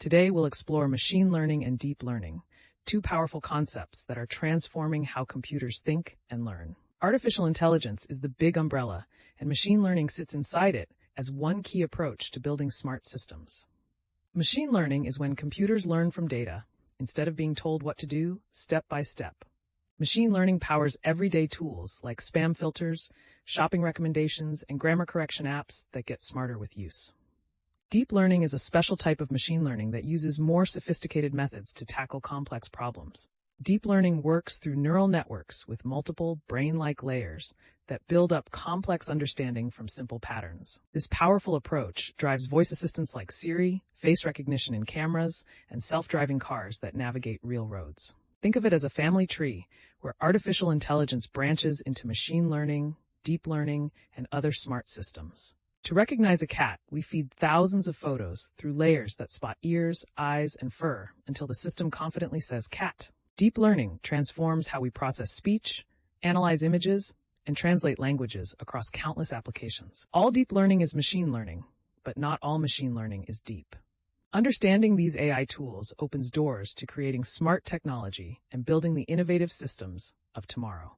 Today we'll explore machine learning and deep learning, two powerful concepts that are transforming how computers think and learn. Artificial intelligence is the big umbrella, and machine learning sits inside it as one key approach to building smart systems. Machine learning is when computers learn from data, instead of being told what to do, step by step. Machine learning powers everyday tools like spam filters, shopping recommendations, and grammar correction apps that get smarter with use. Deep learning is a special type of machine learning that uses more sophisticated methods to tackle complex problems. Deep learning works through neural networks with multiple brain-like layers that build up complex understanding from simple patterns. This powerful approach drives voice assistants like Siri, face recognition in cameras, and self-driving cars that navigate real roads. Think of it as a family tree where artificial intelligence branches into machine learning, deep learning, and other smart systems. To recognize a cat, we feed thousands of photos through layers that spot ears, eyes, and fur until the system confidently says cat. Deep learning transforms how we process speech, analyze images, and translate languages across countless applications. All deep learning is machine learning, but not all machine learning is deep. Understanding these AI tools opens doors to creating smart technology and building the innovative systems of tomorrow.